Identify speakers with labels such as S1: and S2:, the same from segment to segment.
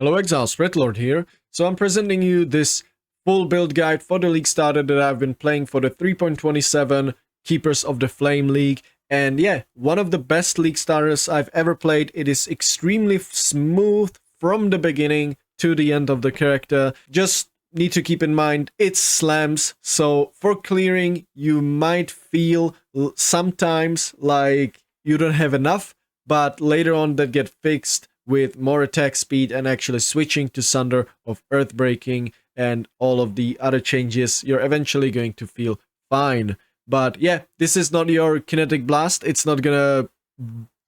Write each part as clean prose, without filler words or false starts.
S1: Hello Exiles, Redlord here. So I'm presenting you this full build guide for the League starter that I've been playing for the 3.27 Keepers of the Flame League. And yeah, one of the best League starters I've ever played. It is extremely smooth from the beginning to the end of the character. Just need to keep in mind, it slams. So for clearing, you might feel sometimes like you don't have enough, but later on that get fixed with more attack speed and actually switching to Sunder of Earthbreaking and all of the other changes, you're eventually going to feel fine. But yeah, this is not your kinetic blast. It's not gonna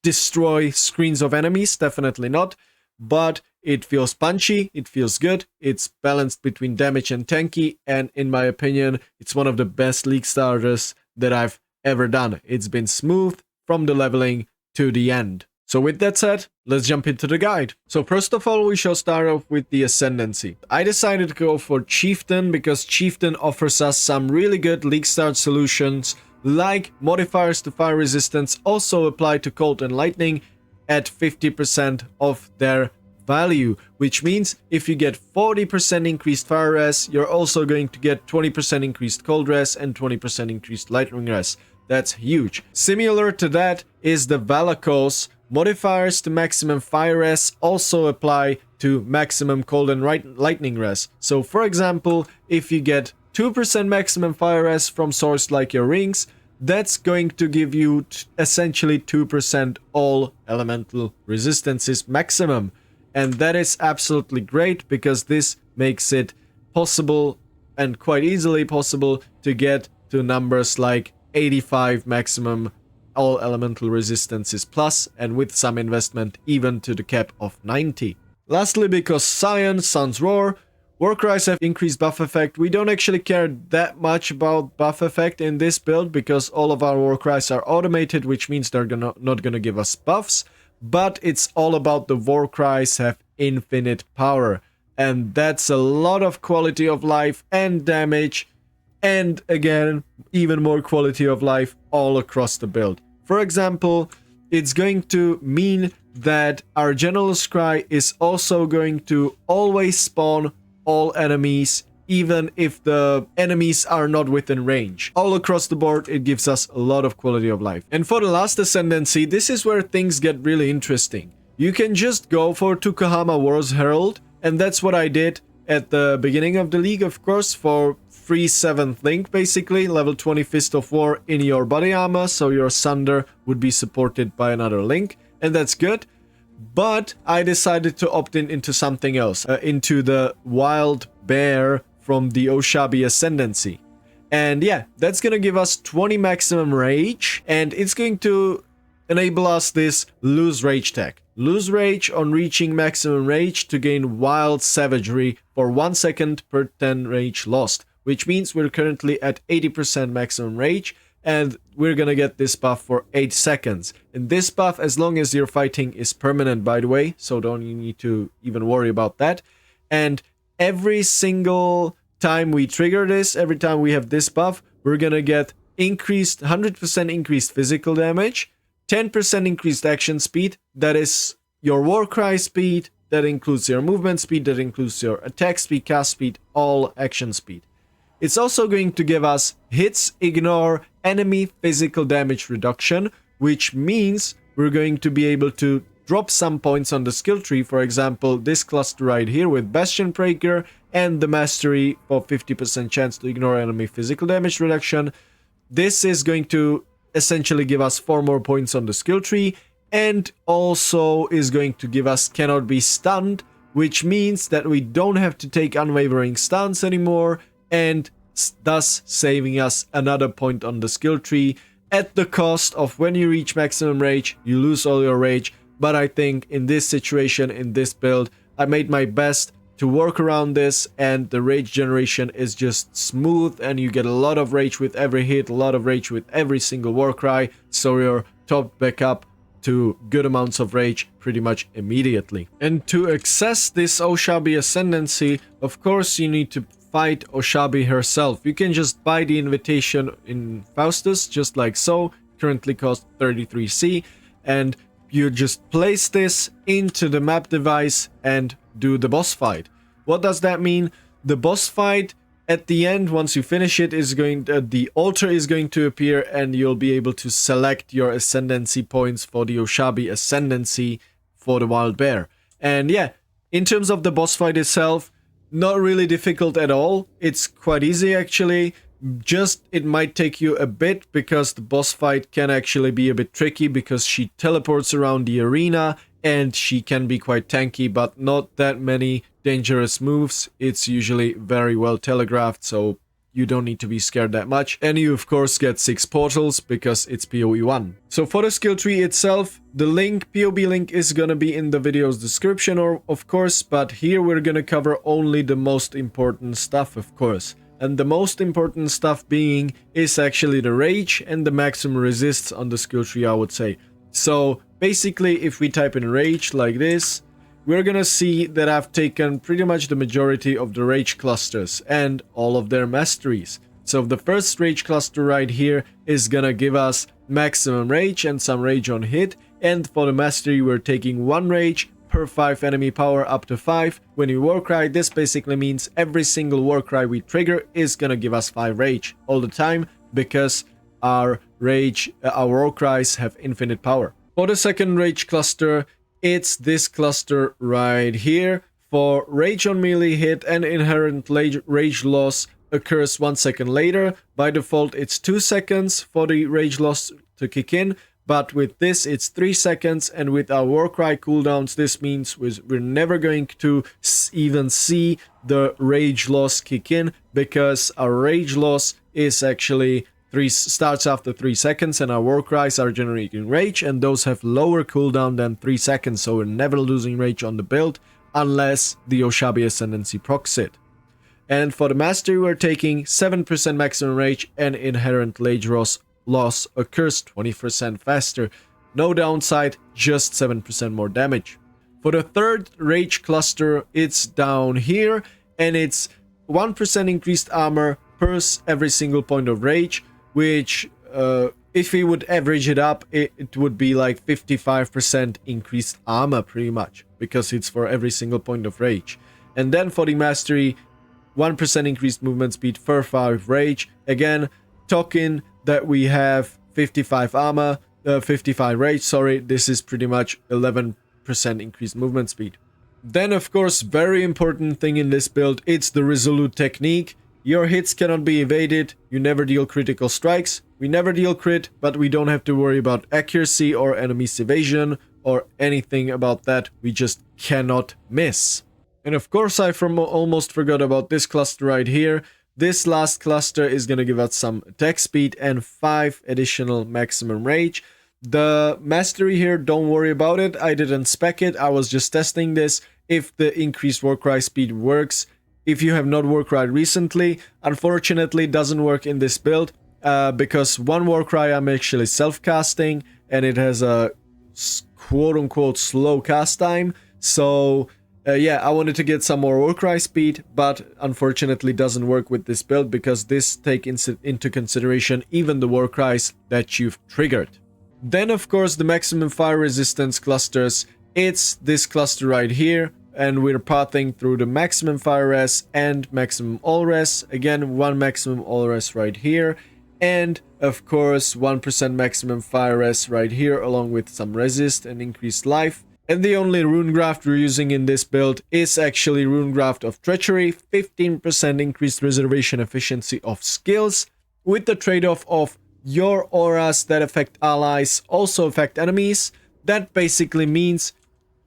S1: destroy screens of enemies, definitely not. But it feels punchy, it feels good, it's balanced between damage and tanky, and in my opinion, it's one of the best League starters that I've ever done. It's been smooth from the leveling to the end. So with that said, let's jump into the guide. So first of all, we shall start off with the Ascendancy. I decided to go for Chieftain because Chieftain offers us some really good League start solutions, like modifiers to fire resistance also apply to cold and lightning at 50% of their value, which means if you get 40% increased fire res, you're also going to get 20% increased cold res and 20% increased lightning res. That's huge. Similar to that is the Valakos. Modifiers to maximum fire res also apply to maximum cold and lightning res. So for example, if you get 2% maximum fire res from source like your rings, that's going to give you essentially 2% all elemental resistances maximum. And that is absolutely great because this makes it possible and quite easily possible to get to numbers like 85 maximum all elemental resistances plus, and with some investment even to the cap of 90. Lastly, because Scion, Sun's Roar, Warcries have increased buff effect. We don't actually care that much about buff effect in this build because all of our Warcries are automated, which means they're not gonna give us buffs, but it's all about the Warcries have infinite power, and that's a lot of quality of life and damage, and again, even more quality of life all across the build. For example, it's going to mean that our General Scry is also going to always spawn all enemies, even if the enemies are not within range. All across the board, it gives us a lot of quality of life. And for the last Ascendancy, this is where things get really interesting. You can just go for Tukahama War's Herald, and that's what I did at the beginning of the league, of course, for free 7th link, basically, level 20 Fist of War in your body armor, so your Sunder would be supported by another link, and that's good. But I decided to opt into something else, into the Wild Bear from the Oshabi Ascendancy. And yeah, that's gonna give us 20 maximum rage, and it's going to enable us this lose rage tag. Lose rage on reaching maximum rage to gain wild savagery for 1 second per 10 rage lost, which means we're currently at 80% maximum rage, and we're gonna get this buff for 8 seconds. And this buff, as long as you're fighting, is permanent, by the way, so don't you need to even worry about that. And every single time we trigger this, every time we have this buff, we're gonna get 100% increased physical damage, 10% increased action speed, that is your Warcry speed, that includes your movement speed, that includes your attack speed, cast speed, all action speed. It's also going to give us hits, ignore, enemy physical damage reduction, which means we're going to be able to drop some points on the skill tree. For example, this cluster right here with Bastion Breaker and the Mastery for 50% chance to ignore enemy physical damage reduction. This is going to essentially give us 4 more points on the skill tree, and also is going to give us cannot be stunned, which means that we don't have to take unwavering stuns anymore, and thus saving us another point on the skill tree at the cost of when you reach maximum rage, you lose all your rage. But I think in this situation, in this build, I made my best to work around this, and the rage generation is just smooth, and you get a lot of rage with every hit, a lot of rage with every single Warcry, so you're topped back up to good amounts of rage pretty much immediately. And to access this Oshabi Ascendancy, of course you need to fight Oshabi herself. You can just buy the invitation in Faustus, just like so, currently cost 33C, and you just place this into the map device, and do the boss fight. What does that mean? The boss fight at the end, once you finish it, is going the altar is going to appear, and you'll be able to select your Ascendancy points for the Oshabi Ascendancy for the Wild Bear. And yeah, in terms of the boss fight itself, not really difficult at all. It's quite easy actually. Just it might take you a bit because the boss fight can actually be a bit tricky because she teleports around the arena and she can be quite tanky, but not that many dangerous moves. It's usually very well telegraphed, so you don't need to be scared that much. And you of course get 6 portals because it's PoE 1. So for the skill tree itself, the link, PoB link, is gonna be in the video's description, or of course, but here we're gonna cover only the most important stuff, of course. And the most important stuff being is actually the rage and the maximum resists on the skill tree, I would say. So basically, if we type in rage like this, we're gonna see that I've taken pretty much the majority of the rage clusters and all of their masteries. So the first rage cluster right here is gonna give us maximum rage and some rage on hit, and for the mastery we're taking 1 rage per 5 enemy power up to 5. When we Warcry, this basically means every single Warcry we trigger is gonna give us 5 rage all the time, because our Warcries have infinite power. For the second rage cluster, it's this cluster right here. For rage on melee hit and inherent rage loss occurs 1 second later. By default, it's 2 seconds for the rage loss to kick in, but with this it's 3 seconds, and with our Warcry cooldowns, this means we're never going to even see the rage loss kick in, because our rage loss is actually starts after 3 seconds, and our Warcries are generating rage, and those have lower cooldown than 3 seconds, so we're never losing rage on the build unless the Oshabi Ascendancy procs it. And for the mastery, we're taking 7% maximum rage, and inherent rage loss occurs 20% faster. No downside, just 7% more damage. For the third rage cluster, it's down here, and it's 1% increased armor per every single point of rage, which if we would average it up, it would be like 55% increased armor pretty much, because it's for every single point of rage. And then for the mastery, 1% increased movement speed for 5 rage. Again, talking that we have 55 armor, 55 rage, sorry, this is pretty much 11% increased movement speed. Then of course, very important thing in this build, it's the Resolute Technique. Your hits cannot be evaded, you never deal critical strikes. We never deal crit, but we don't have to worry about accuracy or enemy's evasion or anything about that. We just cannot miss. And of course, I almost forgot about this cluster right here. This last cluster is gonna give us some attack speed and 5 additional maximum rage. The mastery here, don't worry about it. I didn't spec it, I was just testing this. If the increased Warcry speed works, if you have not Warcry recently, unfortunately it doesn't work in this build, because one Warcry I'm actually self-casting, and it has a quote-unquote slow cast time. So yeah, I wanted to get some more Warcry speed, but unfortunately doesn't work with this build, because this takes into consideration even the Warcries that you've triggered. Then of course the maximum fire resistance clusters, it's this cluster right here, and we're pathing through the maximum fire res and maximum all res. Again, 1 maximum all res right here, and of course 1% maximum fire res right here, along with some resist and increased life. And the only rune graft we're using in this build is actually rune graft of treachery, 15% increased reservation efficiency of skills, with the trade-off of your auras that affect allies also affect enemies. That basically means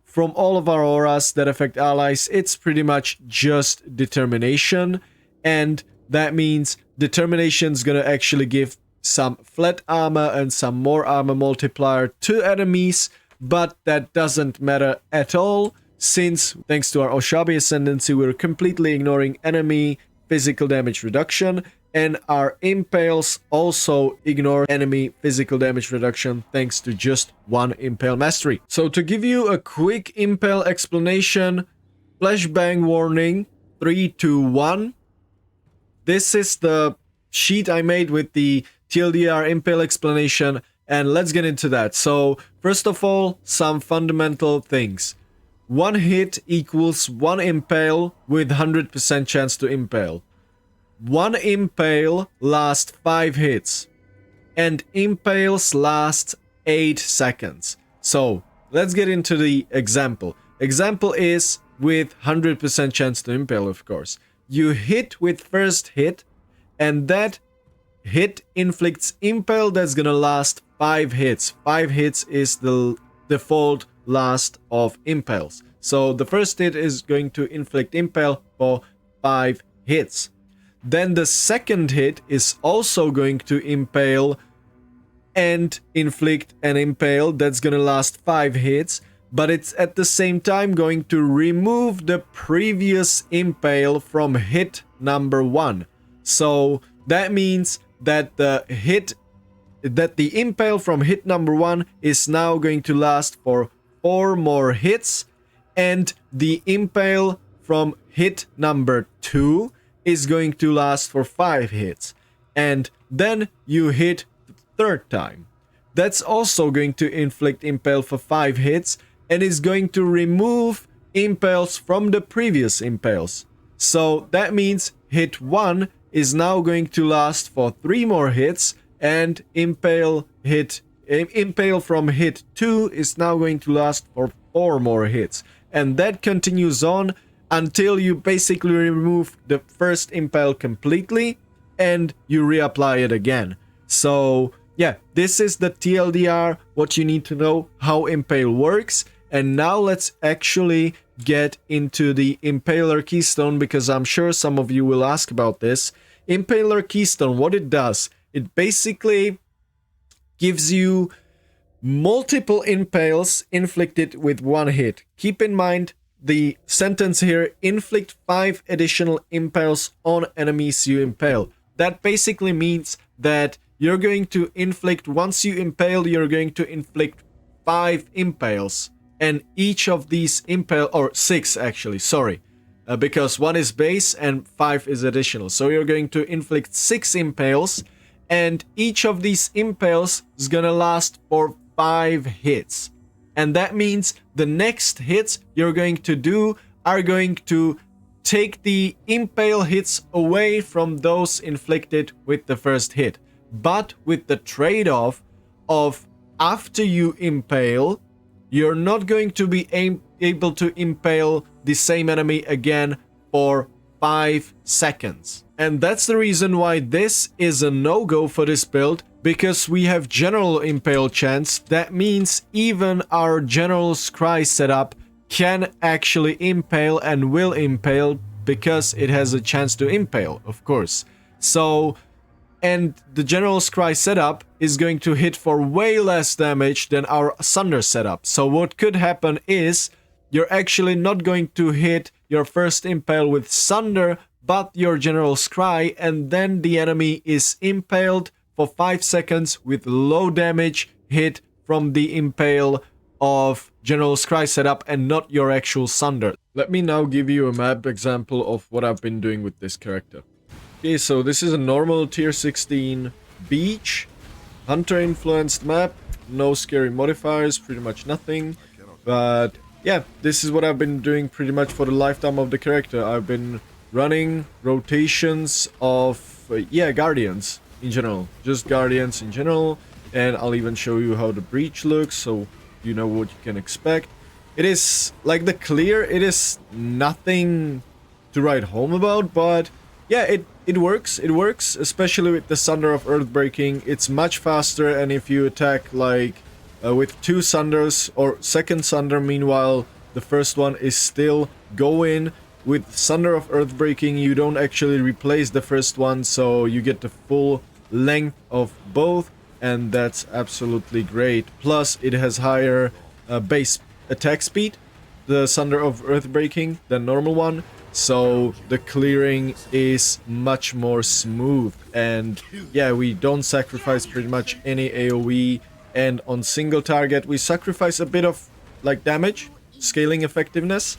S1: from all of our auras that affect allies, it's pretty much just determination, and that means determination's gonna actually give some flat armor and some more armor multiplier to enemies, but that doesn't matter at all, since thanks to our Oshabi Ascendancy, we're completely ignoring enemy physical damage reduction, and our Impales also ignore enemy physical damage reduction thanks to just 1 Impale mastery. So to give you a quick Impale explanation, flashbang warning, 3, 2, 1. This is the sheet I made with the TLDR Impale explanation, and let's get into that. So first of all, some fundamental things. 1 hit equals 1 impale with 100% chance to impale. 1 impale lasts 5 hits. And impales last 8 seconds. So, let's get into the example. Example is with 100% chance to impale, of course. You hit with first hit, and that hit inflicts impale that's gonna last 5 hits. 5 hits is the default last of impales. So the first hit is going to inflict impale for 5 hits. Then the second hit is also going to impale and inflict an impale that's gonna last 5 hits, but it's at the same time going to remove the previous impale from hit number 1. So that means that the impale from hit number 1 is now going to last for 4 more hits, and the impale from hit number 2 is going to last for 5 hits. And then you hit the third time. That's also going to inflict impale for 5 hits, and is going to remove impales from the previous impales. So that means hit 1 is now going to last for 3 more hits, and impale from hit 2 is now going to last for 4 more hits. And that continues on until you basically remove the first impale completely and you reapply it again. So yeah, this is the TLDR, what you need to know, how Impale works. And now let's actually get into the Impaler Keystone, because I'm sure some of you will ask about this. Impaler Keystone, what it does, it basically gives you multiple impales inflicted with 1 hit. Keep in mind the sentence here, inflict 5 additional impales on enemies you impale. That basically means that you're going to inflict, once you impale, you're going to inflict 5 impales. And each of these impale, or 6 actually, sorry. Because 1 is base and 5 is additional. So you're going to inflict 6 impales. And each of these impales is gonna last for 5 hits. And that means the next hits you're going to do are going to take the impale hits away from those inflicted with the first hit. But with the trade-off of after you impale, you're not going to be able to impale the same enemy again for 5 seconds. And that's the reason why this is a no-go for this build, because we have general impale chance. That means even our general scry setup can actually impale and will impale because it has a chance to impale, of course. So, and the general scry setup is going to hit for way less damage than our Sunder setup. So what could happen is you're actually not going to hit your first impale with Sunder, but your general scry, and then the enemy is impaled for 5 seconds with low damage hit from the impale of general scry setup and not your actual Sunder. Let me now give you a map example of what I've been doing with this character. Okay, so this is a normal tier 16 beach, hunter influenced map, no scary modifiers, pretty much nothing. But yeah, this is what I've been doing pretty much for the lifetime of the character. I've been running rotations of, guardians in general. Just guardians in general. And I'll even show you how the breach looks, so you know what you can expect. It is, like the clear, it is nothing to write home about, but yeah, it works. It works, especially with the Sunder of Earthbreaking. It's much faster, and if you attack like with 2 Sunders, or second Sunder, meanwhile the first one is still going. With Sunder of Earthbreaking, you don't actually replace the first one, so you get the full length of both, and that's absolutely great. Plus, it has higher base attack speed, the Sunder of Earthbreaking, than normal one, so the clearing is much more smooth. And yeah, we don't sacrifice pretty much any AoE, and on single target we sacrifice a bit of like damage, scaling effectiveness,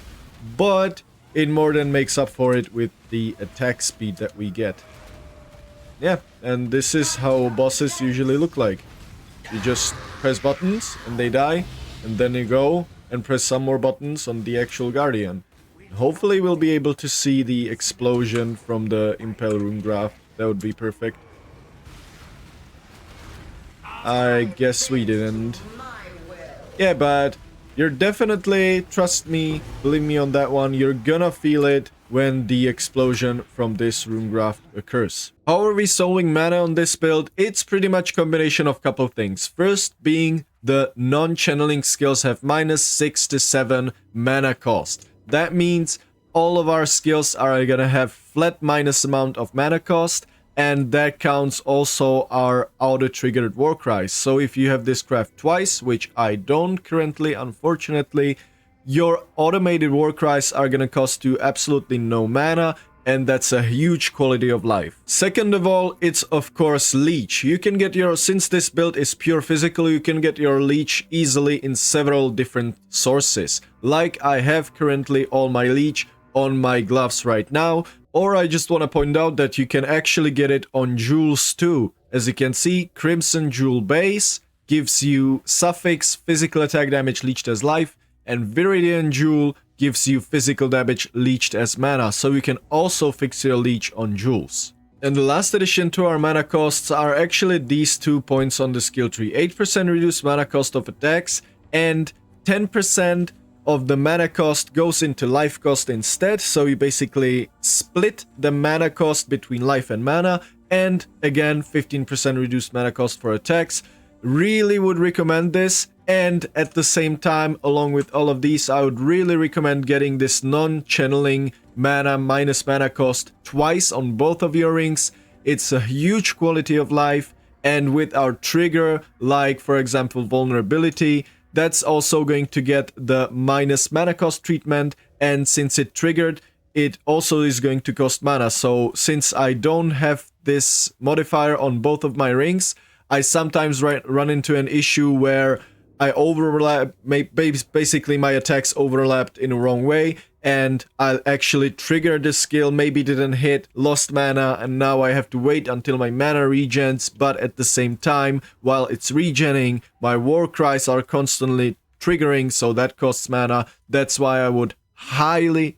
S1: but it more than makes up for it with the attack speed that we get. Yeah, and this is how bosses usually look like. You just press buttons and they die, and then you go and press some more buttons on the actual Guardian. Hopefully we'll be able to see the explosion from the Impale rune graft. That would be perfect. I guess we didn't. Yeah, but you're definitely, trust me, believe me on that one, you're gonna feel it when the explosion from this rune graft occurs. How are we solving mana on this build? It's pretty much a combination of couple things. First being the non-channeling skills have -6 to 7 mana cost. That means all of our skills are gonna have flat minus amount of mana cost, and that counts also our auto-triggered war cries. So if you have this craft twice, which I don't currently, unfortunately, your automated war cries are gonna cost you absolutely no mana, and that's a huge quality of life. Second of all, it's of course leech. You can get your, since this build is pure physical, you can get your leech easily in several different sources. Like I have currently all my leech on my gloves right now, or I just want to point out that you can actually get it on jewels too. As you can see, Crimson Jewel Base gives you suffix physical attack damage leeched as life, and Viridian Jewel gives you physical damage leeched as mana, so you can also fix your leech on jewels. And the last addition to our mana costs are actually these 2 points on the skill tree. 8% reduced mana cost of attacks, and 10% of the mana cost goes into life cost instead, so you basically split the mana cost between life and mana, and again 15% reduced mana cost for attacks. Really would recommend this, and at the same time, along with all of these, I would really recommend getting this non-channeling mana minus mana cost twice on both of your rings. It's a huge quality of life, and with our trigger, like for example vulnerability, that's also going to get the minus mana cost treatment, and since it triggered, it also is going to cost mana. So since I don't have this modifier on both of my rings, I sometimes run into an issue where I overlap, basically my attacks overlapped in the wrong way, and I'll actually trigger the skill, maybe didn't hit, lost mana, and now I have to wait until my mana regens, but at the same time, while it's regenning, my war cries are constantly triggering, so that costs mana. That's why I would highly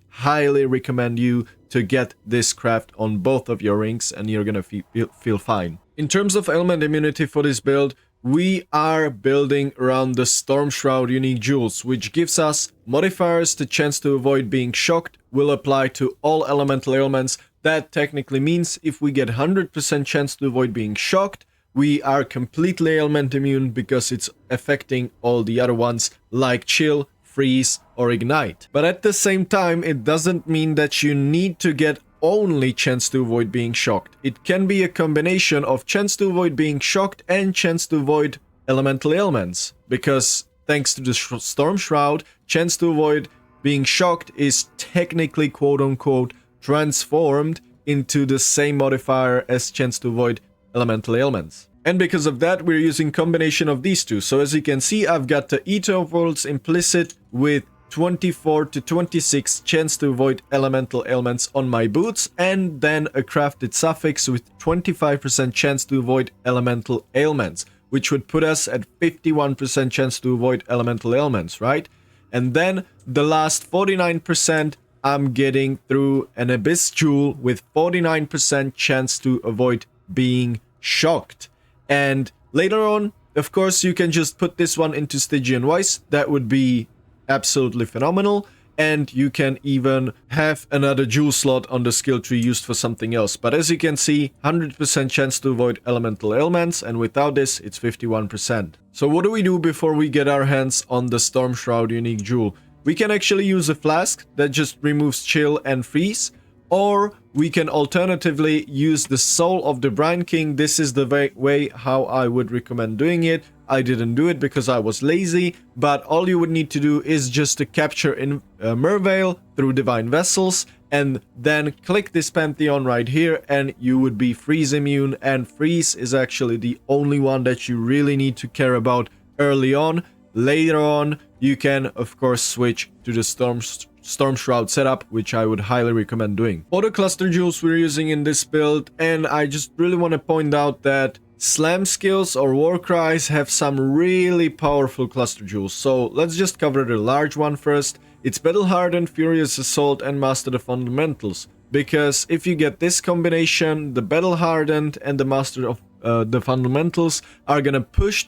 S1: recommend you to get this craft on both of your rings, and you're gonna feel fine. In terms of Ailment Immunity for this build, we are building around the Storm Shroud unique jewels, which gives us modifiers. The chance to avoid being shocked will apply to all elemental ailments. That technically means if we get 100% chance to avoid being shocked, we are completely ailment immune because it's affecting all the other ones like chill, freeze, or ignite. But at the same time, it doesn't mean that you need to get only chance to avoid being shocked. It can be a combination of chance to avoid being shocked and chance to avoid elemental ailments, because thanks to the Storm Shroud, chance to avoid being shocked is technically quote-unquote transformed into the same modifier as chance to avoid elemental ailments. And because of that, we're using combination of these two. So as you can see, I've got the Eater of Worlds implicit with 24 to 26 chance to avoid elemental ailments on my boots, and then a crafted suffix with 25% chance to avoid elemental ailments, which would put us at 51% chance to avoid elemental ailments, right? And then the last 49% I'm getting through an Abyss Jewel with 49% chance to avoid being shocked. And later on, of course, you can just put this one into Stygian Voice. That would be absolutely phenomenal, and you can even have another jewel slot on the skill tree used for something else. But as you can see, 100% chance to avoid elemental ailments, and without this it's 51%. So what do we do before we get our hands on the Storm Shroud unique jewel? We can actually use a flask that just removes chill and freeze, or we can alternatively use the Soul of the Brine King. This is the way how I would recommend doing it. I didn't do it because I was lazy, but all you would need to do is just to capture in Merveil through Divine Vessels, and then click this Pantheon right here, and you would be freeze immune. And freeze is actually the only one that you really need to care about early on. Later on, you can of course switch to the Storm Shroud setup, which I would highly recommend doing. For the cluster jewels we're using in this build, and I just really want to point out that slam skills or war cries have some really powerful cluster jewels. So let's just cover the large one first. It's Battle Hardened, Furious Assault, and Master the Fundamentals. Because if you get this combination, the Battle Hardened and the Master of the Fundamentals are gonna push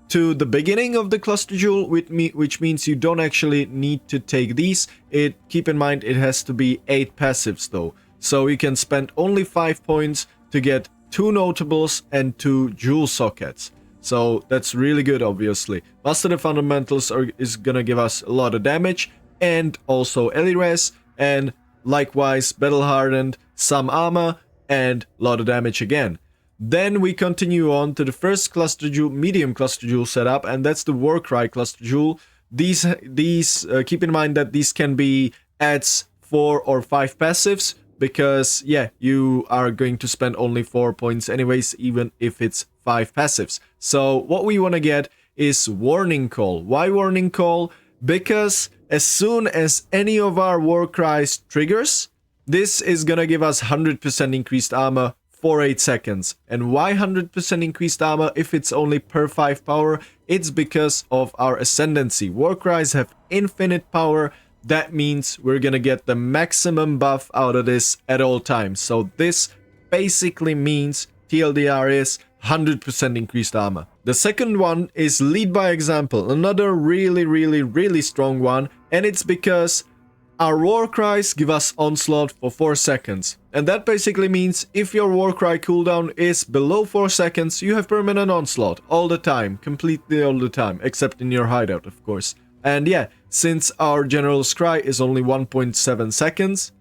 S1: to the beginning of the cluster jewel, which means you don't actually need to take these. Keep in mind it has to be 8 passives though. So you can spend only 5 points to get 2 notables and 2 jewel sockets. So that's really good, obviously. Master the Fundamentals is gonna give us a lot of damage and also Elires, and likewise Battle Hardened, some armor, and a lot of damage again. Then we continue on to the first cluster jewel, medium cluster jewel setup, and that's the Warcry cluster jewel. These keep in mind that these can be adds 4 or 5 passives, because yeah, you are going to spend only 4 points anyways, even if it's 5 passives. So what we want to get is Warning Call. Why Warning Call? Because as soon as any of our war cries triggers, this is gonna give us 100% increased armor for 8 seconds. And why 100% increased armor if it's only per 5 power? It's because of our Ascendancy. War cries have infinite power. That means we're gonna get the maximum buff out of this at all times. So this basically means TLDR is 100% increased armor. The second one is Lead by Example, another really strong one, and it's because our war cries give us onslaught for 4 seconds. And that basically means if your war cry cooldown is below 4 seconds, you have permanent onslaught all the time, completely all the time, except in your hideout, of course. And yeah, since our General's Cry is only 1.7 seconds,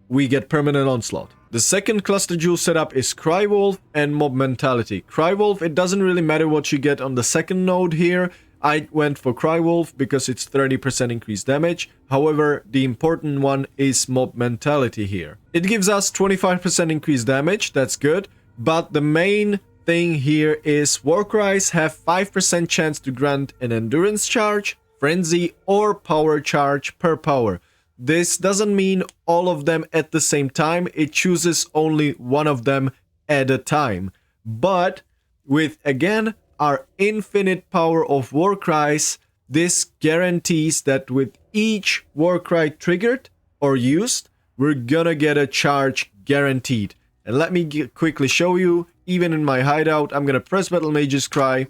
S1: we get permanent onslaught. The second cluster jewel setup is Crywolf and Mob Mentality. Crywolf, it doesn't really matter what you get on the second node here. I went for Crywolf because it's 30% increased damage. However, the important one is Mob Mentality here. It gives us 25% increased damage, that's good. But the main thing here is war cries have 5% chance to grant an endurance charge, frenzy, or power charge per power. This doesn't mean all of them at the same time, it chooses only one of them at a time. But with, again, our infinite power of war cries, this guarantees that with each war cry triggered or used, we're gonna get a charge guaranteed. And let me quickly show you, even in my hideout, I'm gonna press Battle Mage's Cry,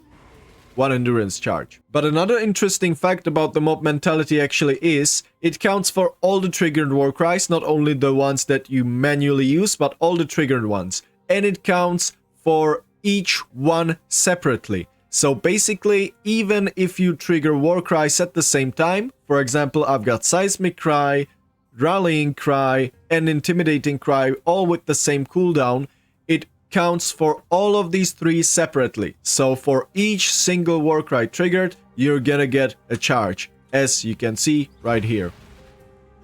S1: 1 endurance charge. But another interesting fact about the Mob Mentality actually is, it counts for all the triggered war cries, not only the ones that you manually use, but all the triggered ones. And it counts for each one separately. So basically, even if you trigger war cries at the same time, for example, I've got Seismic Cry, Rallying Cry, and Intimidating Cry, all with the same cooldown, it counts for all of these 3 separately. So for each single war cry triggered, you're gonna get a charge, as you can see right here.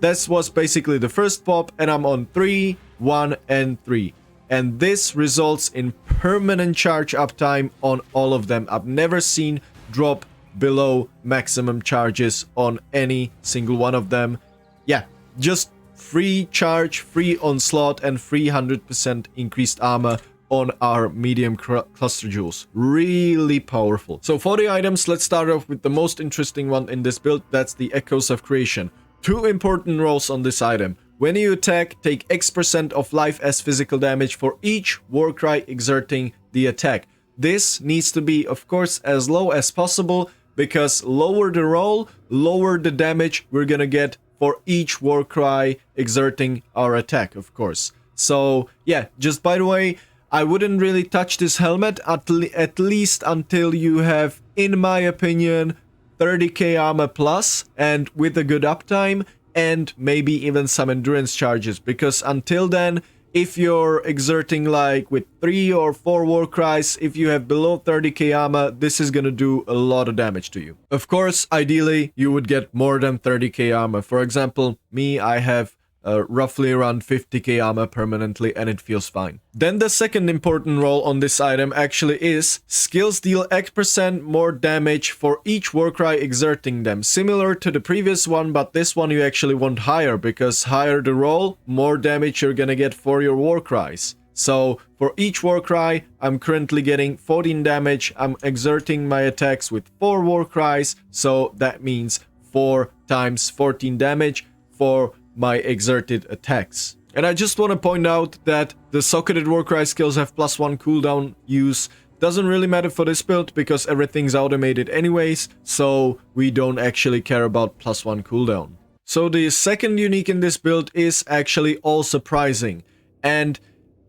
S1: This was basically the first pop, and I'm on 3, 1, and 3. And this results in permanent charge uptime on all of them. I've never seen drop below maximum charges on any single one of them. Yeah, just free charge, free onslaught, and 300% increased armor on our medium cluster jewels. Really powerful. So for the items, let's start off with the most interesting one in this build. That's the Echoes of Creation. 2 important roles on this item. When you attack, take X% of life as physical damage for each war cry exerting the attack. This needs to be, of course, as low as possible, because lower the roll, lower the damage we're gonna get for each war cry exerting our attack, of course. So yeah, just by the way, I wouldn't really touch this helmet at least until you have, in my opinion, 30k armor plus and with a good uptime, and maybe even some endurance charges, because until then, if you're exerting like with 3 or 4 war cries, if you have below 30k armor, this is gonna do a lot of damage to you. Of course, ideally, you would get more than 30k armor. For example, me, I have roughly around 50k armor permanently, and it feels fine. Then the second important role on this item actually is skills deal X% more damage for each warcry exerting them. Similar to the previous one, but this one you actually want higher, because higher the roll, more damage you're gonna get for your warcries. So for each Warcry, I'm currently getting 14 damage. I'm exerting my attacks with 4 Warcries, so that means 4 times 14 damage for my exerted attacks. And I just want to point out that the socketed Warcry skills have +1 cooldown use. Doesn't really matter for this build because everything's automated anyways, so we don't actually care about +1 cooldown. So the second unique in this build is actually All Surprising. And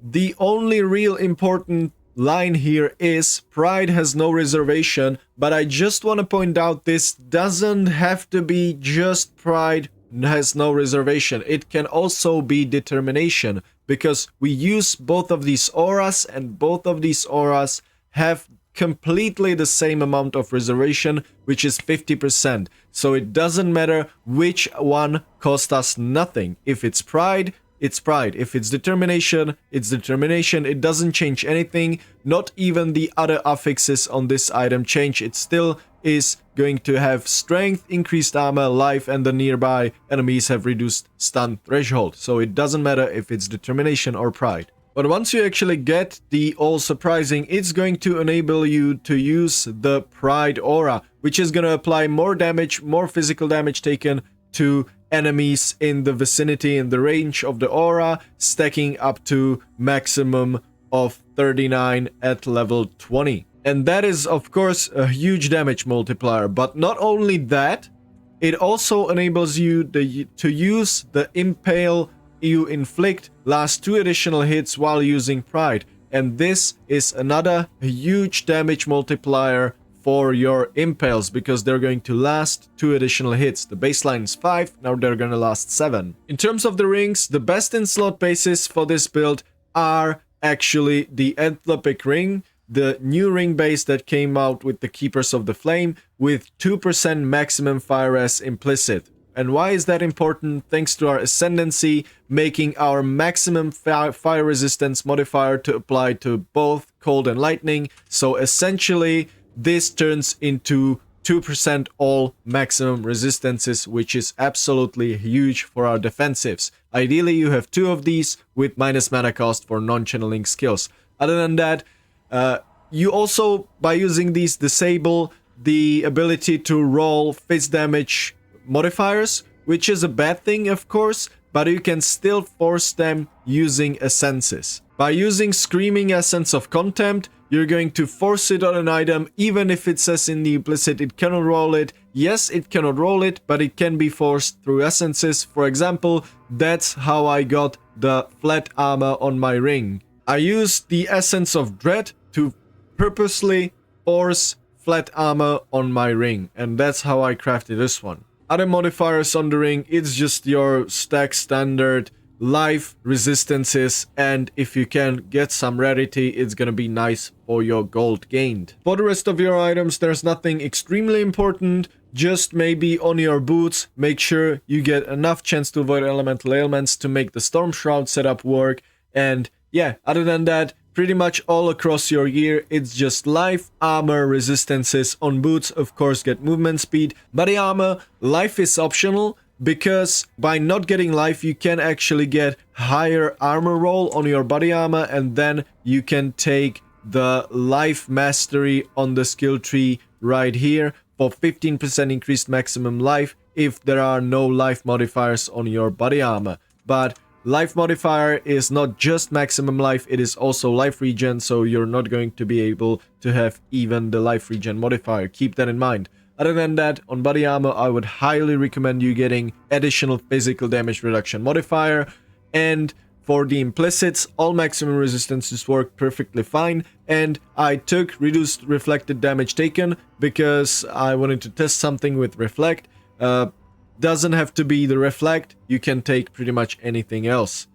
S1: the only real important line here is Pride has no reservation, but I just want to point out this doesn't have to be just Pride has no reservation. It can also be Determination, because we use both of these auras and both of these auras have completely the same amount of reservation, which is 50%. So it doesn't matter which one cost us nothing. If it's Pride, it's Pride. If it's Determination, it's Determination. It doesn't change anything. Not even the other affixes on this item change. It still is going to have Strength, increased armor, life, and the nearby enemies have reduced stun threshold. So it doesn't matter if it's Determination or Pride. But once you actually get the All Surprising, it's going to enable you to use the Pride aura, which is going to apply more damage, more physical damage taken to enemies in the vicinity, in the range of the aura, stacking up to maximum of 39 at level 20. And that is, of course, a huge damage multiplier. But not only that, it also enables you to use the Impale you inflict last 2 additional hits while using Pride. And this is another huge damage multiplier for your Impales, because they're going to last 2 additional hits. The baseline is 5, now they're gonna last 7. In terms of the rings, the best in slot bases for this build are actually the Anthropic ring, the new ring base that came out with the Keepers of the Flame, with 2% maximum fire res implicit. And why is that important? Thanks to our Ascendancy, making our maximum fire resistance modifier to apply to both cold and lightning. So essentially, this turns into 2% all maximum resistances, which is absolutely huge for our defensives. Ideally, you have 2 of these with minus mana cost for non-channeling skills. Other than that, you also, by using these, disable the ability to roll fist damage modifiers, which is a bad thing, of course, but you can still force them using essences. By using Screaming Essence of Contempt, you're going to force it on an item, even if it says in the implicit it cannot roll it. Yes, it cannot roll it, but it can be forced through essences. For example, that's how I got the flat armor on my ring. I used the Essence of Dread to purposely force flat armor on my ring, and that's how I crafted this one. Other modifiers on the ring, it's just your stack standard life resistances, and if you can get some rarity, it's gonna be nice for your gold gained. For the rest of your items, there's nothing extremely important, just maybe on your boots, make sure you get enough chance to avoid elemental ailments to make the Storm Shroud setup work. And yeah, other than that, pretty much all across your gear, it's just life, armor, resistances. On boots, of course, get movement speed. Body armor, life is optional, because by not getting life, you can actually get higher armor roll on your body armor, and then you can take the life mastery on the skill tree right here for 15% increased maximum life if there are no life modifiers on your body armor. But life modifier is not just maximum life, it is also life regen, so you're not going to be able to have even the life regen modifier. Keep that in mind. Other than that, on body armor, I would highly recommend you getting additional physical damage reduction modifier. And for the implicits, all maximum resistances work perfectly fine. And I took reduced reflected damage taken because I wanted to test something with reflect. Doesn't have to be the reflect, you can take pretty much anything else.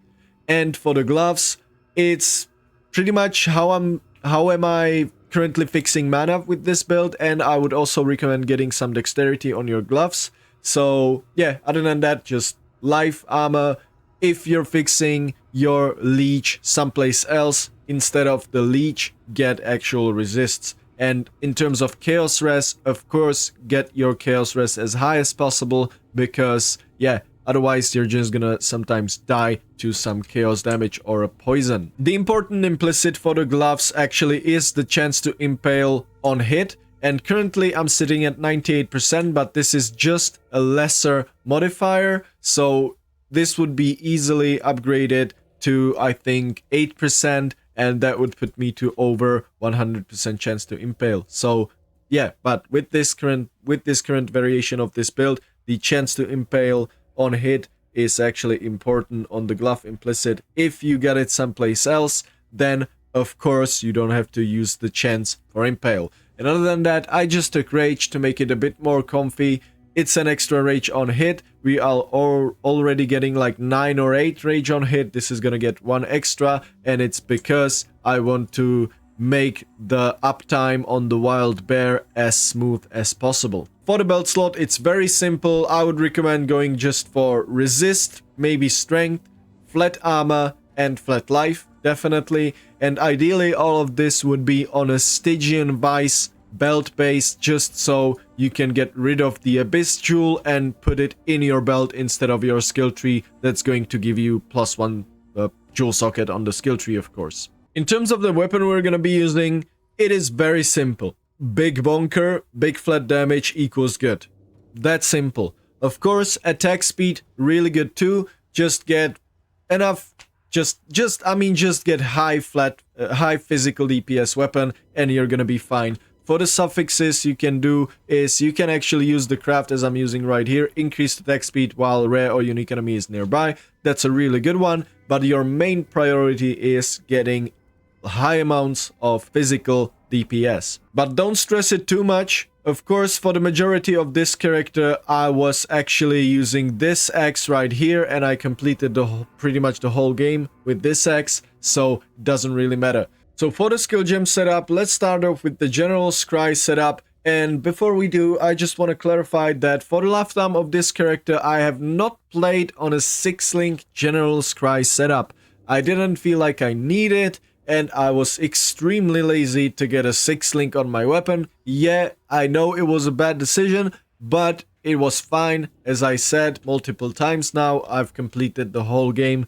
S1: And for the gloves, it's pretty much how am I currently fixing mana with this build, and I would also recommend getting some dexterity on your gloves. So yeah, other than that, just life, armor. If you're fixing your leech someplace else, instead of the leech, get actual resists. And in terms of chaos res, of course, get your chaos res as high as possible, because yeah, otherwise you're just gonna sometimes die to some chaos damage or a poison. The important implicit for the gloves actually is the chance to impale on hit, and currently I'm sitting at 98%, but this is just a lesser modifier, so this would be easily upgraded to, I think, 8%, and that would put me to over 100% chance to impale. So yeah, but with this current variation of this build, the chance to impale on hit is actually important on the glove implicit. If you get it someplace else, then of course you don't have to use the chance for impale. And other than that, I just took rage to make it a bit more comfy. It's an extra rage on hit. We are already getting like 9 or 8 rage on hit. This is gonna get 1 extra, and it's because I want to make the uptime on the wild bear as smooth as possible. For the belt slot, it's very simple. I would recommend going just for resist, maybe strength, flat armor, and flat life, definitely. And ideally, all of this would be on a Stygian Vice belt base, just so you can get rid of the Abyss Jewel and put it in your belt instead of your skill tree. That's going to give you +1 jewel socket on the skill tree, of course. In terms of the weapon we're gonna be using, it is very simple. Big bonker, big flat damage equals good. That's simple. Of course, attack speed, really good too. Just get enough, just get high physical DPS weapon and you're gonna be fine. For the suffixes you can do is you can actually use the craft as I'm using right here, increased attack speed while rare or unique enemy is nearby. That's a really good one, but your main priority is getting high amounts of physical DPS. But don't stress it too much. Of course, for the majority of this character, I was actually using this axe right here, and I completed pretty much the whole game with this axe, so it doesn't really matter. So for the skill gem setup, let's start off with the General Scry setup. And before we do, I just want to clarify that for the lifetime of this character, I have not played on a 6-link General Scry setup. I didn't feel like I need it, and I was extremely lazy to get a 6-link on my weapon. Yeah, I know it was a bad decision, but it was fine. As I said multiple times now, I've completed the whole game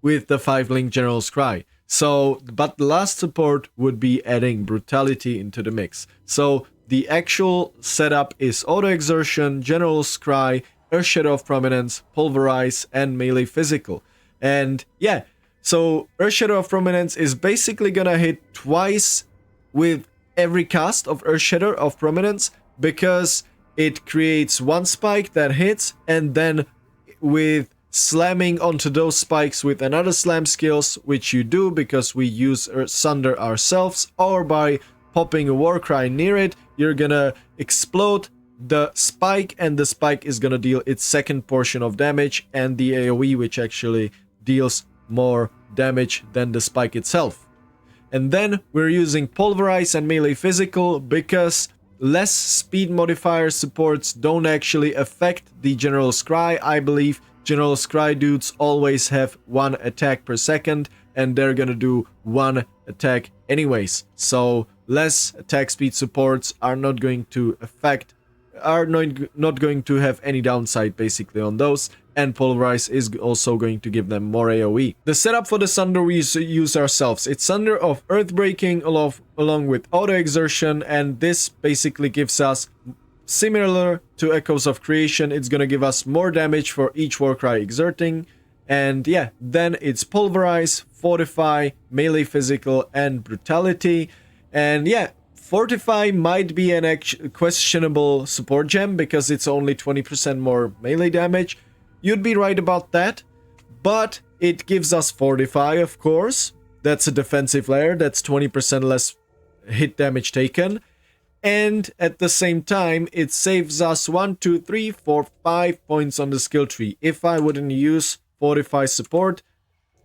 S1: with the 5-link General Scry. So, but the last support would be adding Brutality into the mix. So, the actual setup is Auto Exertion, General Scry, Earthshatter of Prominence, Pulverize, and Melee Physical. And yeah, so Earthshatter of Prominence is basically gonna hit twice with every cast of Earthshatter of Prominence, because it creates 1 spike that hits, and then with slamming onto those spikes with another slam skills, which you do because we use Sunder ourselves, or by popping a Warcry near it, you're gonna explode the spike, and the spike is gonna deal its second portion of damage, and the AoE, which actually deals more damage than the spike itself. And then we're using Pulverize and Melee Physical because less speed modifier supports don't actually affect the General Scry. I believe General Scry dudes always have 1 attack per second, and they're gonna do 1 attack anyways. So less attack speed supports are not going to have any downside basically on those, and Pulverize is also going to give them more AoE. The setup for the Sunder we use ourselves. It's Sunder of Earthbreaking along with Auto Exertion, and this basically gives us, similar to Echoes of Creation, it's gonna give us more damage for each Warcry exerting. And yeah, then it's Pulverize, Fortify, Melee Physical, and Brutality. And yeah, Fortify might be an questionable support gem because it's only 20% more melee damage. You'd be right about that, but it gives us Fortify, of course. That's a defensive layer, that's 20% less hit damage taken. And at the same time, it saves us 1, 2, 3, 4, 5 points on the skill tree. If I wouldn't use Fortify support,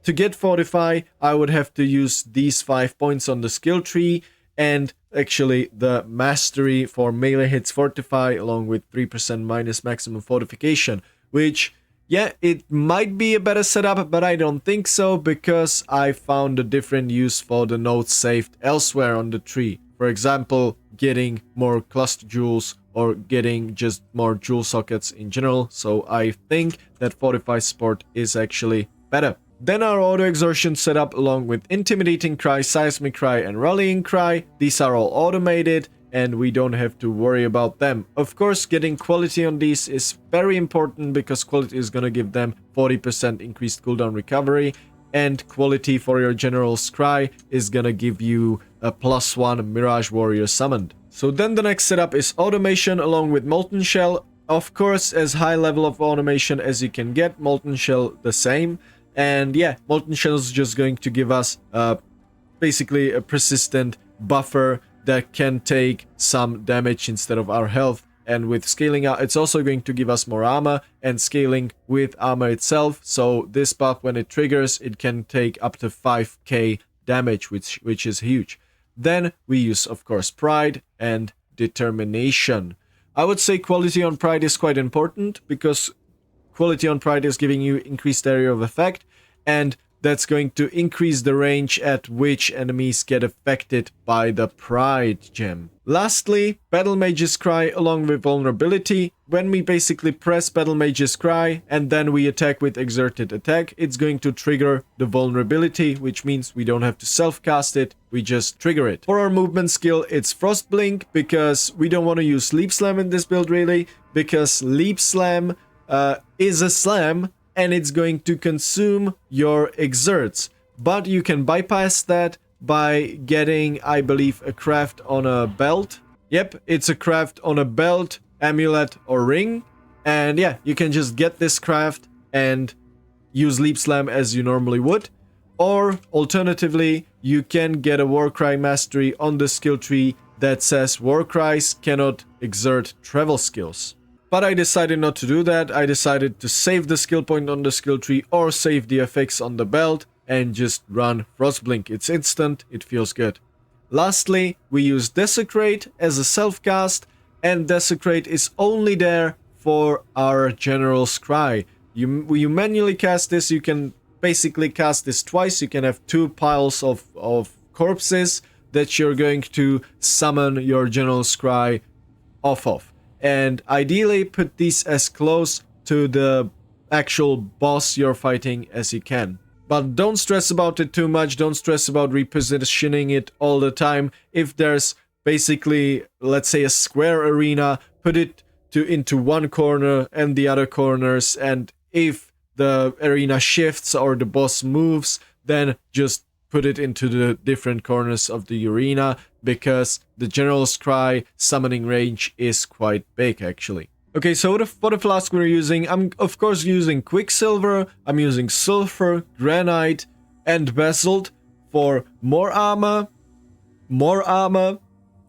S1: to get Fortify, I would have to use these 5 points on the skill tree, and actually the Mastery for melee hits Fortify along with 3% minus maximum fortification, which, yeah, it might be a better setup, but I don't think so, because I found a different use for the nodes saved elsewhere on the tree. For example, getting more cluster jewels or getting just more jewel sockets in general. So I think that Fortify Support is actually better. Then our auto exhaustion setup along with intimidating cry, seismic cry and rallying cry. These are all automated and we don't have to worry about them. Of course, getting quality on these is very important because quality is gonna give them 40% increased cooldown recovery, and quality for your general's cry is gonna give you a +1 Mirage Warrior summoned. So then the next setup is automation along with Molten Shell. Of course, as high level of automation as you can get, Molten Shell the same. And yeah, Molten Shell is just going to give us basically a persistent buffer that can take some damage instead of our health. And with scaling out, it's also going to give us more armor and scaling with armor itself. So this buff, when it triggers, it can take up to 5k damage, which is huge. Then we use, of course, Pride and Determination. I would say quality on Pride is quite important because quality on Pride is giving you increased area of effect, and that's going to increase the range at which enemies get affected by the Pride gem. Lastly, Battle Mage's Cry along with Vulnerability. When we basically press Battle Mage's Cry and then we attack with Exerted Attack, it's going to trigger the Vulnerability, which means we don't have to self-cast it, we just trigger it. For our movement skill, it's Frost Blink because we don't want to use Leap Slam in this build really, because Leap Slam is a slam and it's going to consume your exerts. But you can bypass that by getting, I believe, a craft on a belt. Yep, it's a craft on a belt, amulet or ring. And yeah, you can just get this craft and use Leap Slam as you normally would. Or alternatively, you can get a Warcry Mastery on the skill tree that says Warcries cannot exert travel skills. But I decided not to do that. I decided to save the skill point on the skill tree or save the effects on the belt and just run Frostblink. It's instant, it feels good. Lastly, we use Desecrate as a self-cast, and Desecrate is only there for our General's Cry. You manually cast this, you can basically cast this twice. You can have 2 piles of corpses that you're going to summon your General's Cry off of. And ideally put these as close to the actual boss you're fighting as you can. But don't stress about it too much, don't stress about repositioning it all the time. If there's basically, let's say, a square arena, put it into one corner and the other corners, and if the arena shifts or the boss moves, then just put it into the different corners of the arena, because the General's Cry summoning range is quite big actually. Okay, so for the flask we're using, I'm of course using Quicksilver, I'm using Sulfur, Granite and Basalt for more armor,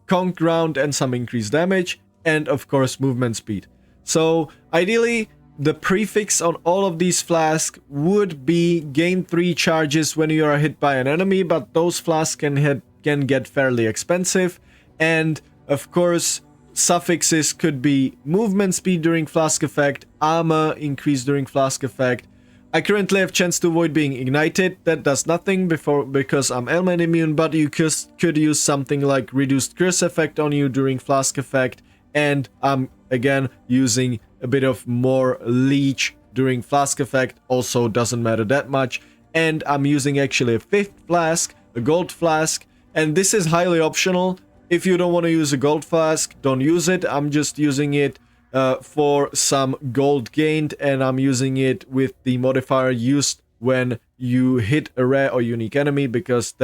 S1: conk ground and some increased damage, and of course movement speed. So ideally, the prefix on all of these flasks would be gain 3 charges when you are hit by an enemy, but those flasks can get fairly expensive. And of course, suffixes could be movement speed during flask effect, armor increase during flask effect. I currently have chance to avoid being ignited. That does nothing because I'm ailment immune, but you could use something like reduced curse effect on you during flask effect. And I'm again using a bit of more leech during flask effect, also doesn't matter that much. And I'm using actually a 5th flask, a gold flask, and this is highly optional. If you don't want to use a gold flask, don't use it. I'm just using it for some gold gained, and I'm using it with the modifier used when you hit a rare or unique enemy, because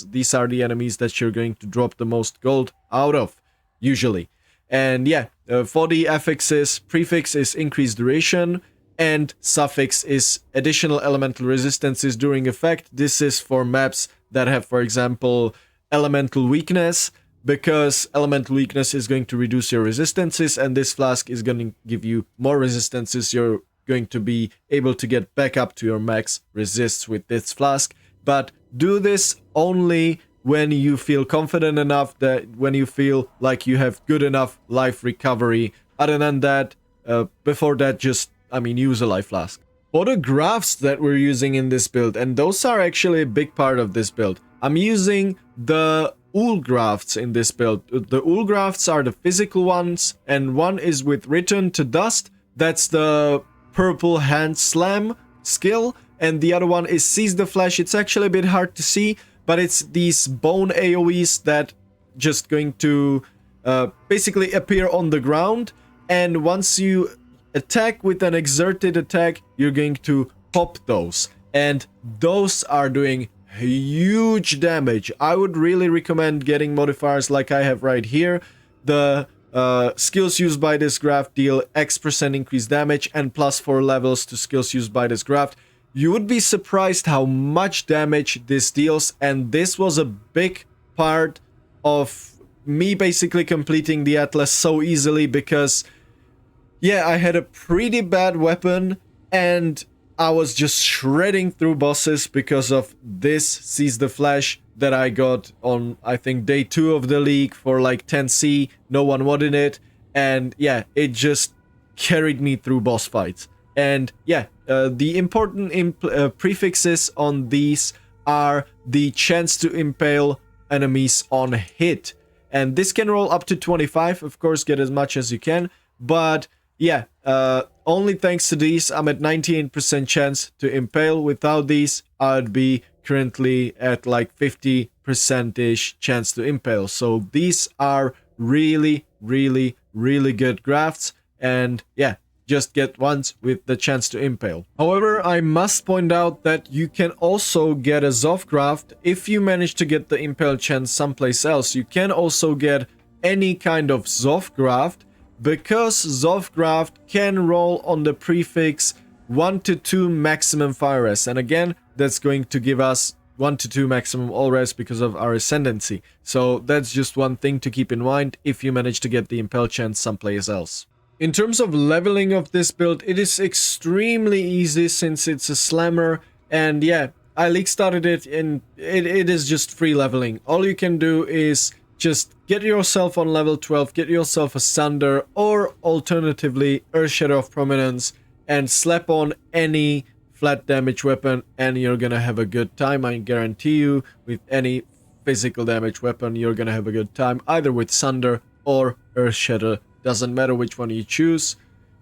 S1: these are the enemies that you're going to drop the most gold out of, usually. And yeah, for the affixes, prefix is increased duration, and suffix is additional elemental resistances during effect. This is for maps that have, for example, elemental weakness, because elemental weakness is going to reduce your resistances, and this flask is going to give you more resistances. You're going to be able to get back up to your max resists with this flask. But do this only when you feel confident enough, that when you feel like you have good enough life recovery. Other than that, before that, just, use a life flask. For the Grafts that we're using in this build, and those are actually a big part of this build, I'm using the Ool Grafts in this build. The Ool Grafts are the physical ones, and one is with Return to Dust. That's the purple hand slam skill, and the other one is Seize the Flesh. It's actually a bit hard to see, but it's these bone AoEs that just going to basically appear on the ground, and once you attack with an exerted attack, you're going to pop those, and those are doing huge damage. I would really recommend getting modifiers like I have right here. The skills used by this graft deal X% increased damage and +4 levels to skills used by this graft. You would be surprised how much damage this deals, and this was a big part of me basically completing the Atlas so easily because, yeah, I had a pretty bad weapon and I was just shredding through bosses because of this Seize the Flesh that I got on, I think, day 2 of the league for like 10C. No one wanted it, and yeah, it just carried me through boss fights. And yeah, the important prefixes on these are the chance to impale enemies on hit. And this can roll up to 25, of course, get as much as you can. But yeah, only thanks to these, I'm at 98% to impale. Without these, I'd be currently at like 50%-ish chance to impale. So these are really, really, really good grafts. And yeah, just get ones with the chance to impale. However, I must point out that you can also get a Zoff graft if you manage to get the impale chance someplace else. You can also get any kind of Zoff graft, because Zoff graft can roll on the prefix 1 to 2 maximum fire res, and again, that's going to give us 1 to 2 maximum all res because of our Ascendancy. So that's just one thing to keep in mind if you manage to get the impale chance someplace else. In terms of leveling of this build, it is extremely easy since it's a slammer, and yeah, I league started it and it is just free leveling. All you can do is just get yourself on level 12, get yourself a Sunder, or alternatively Earthshatter of Prominence, and slap on any flat damage weapon and you're gonna have a good time. I guarantee you, with any physical damage weapon, you're gonna have a good time, either with Sunder or Earthshatter. Doesn't matter which one you choose,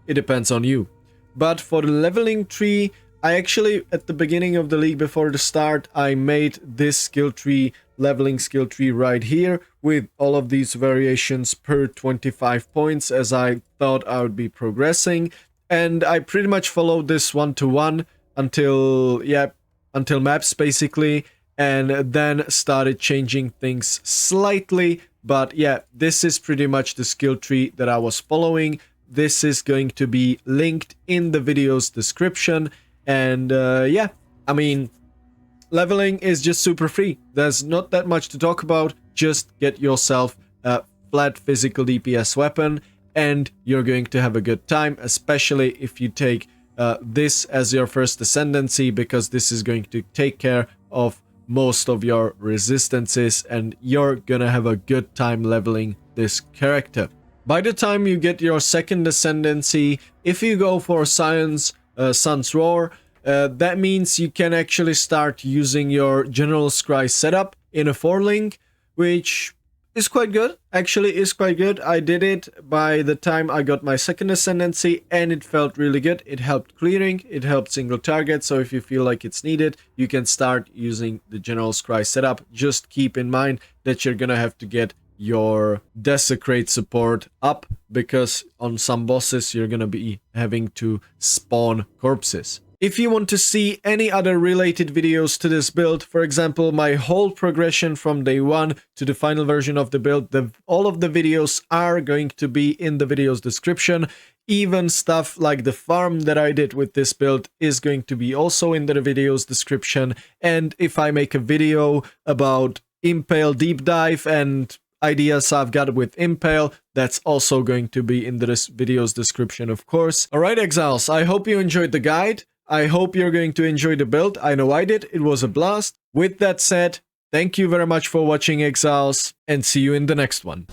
S1: it depends on you. But for the leveling tree, I actually, at the beginning of the league before the start, I made this skill tree, leveling skill tree right here, with all of these variations per 25 points, as I thought I would be progressing. And I pretty much followed this 1-to-1 until, yeah, until maps basically, and then started changing things slightly. But yeah, this is pretty much the skill tree that I was following. This is going to be linked in the video's description. And yeah, I mean, leveling is just super free. There's not that much to talk about. Just get yourself a flat physical DPS weapon and you're going to have a good time, especially if you take this as your first Ascendancy, because this is going to take care of most of your resistances and you're gonna have a good time leveling this character. By the time you get your second Ascendancy, if you go for Sun's Roar, that means you can actually start using your General Scry setup in a 4-link, which is quite good. Actually is quite good. I did it by the time I got my second Ascendancy and it felt really good. It helped clearing, it helped single target, so if you feel like it's needed, you can start using the General Scry setup. Just keep in mind that you're gonna have to get your Desecrate support up, because on some bosses you're gonna be having to spawn corpses. If you want to see any other related videos to this build, for example, my whole progression from day 1 to the final version of the build, all of the videos are going to be in the video's description. Even stuff like the farm that I did with this build is going to be also in the video's description. And if I make a video about Impale deep dive and ideas I've got with Impale, that's also going to be in this video's description, of course. Alright, Exiles, I hope you enjoyed the guide. I hope you're going to enjoy the build. I know I did. It was a blast. With that said, thank you very much for watching, Exiles, and see you in the next one.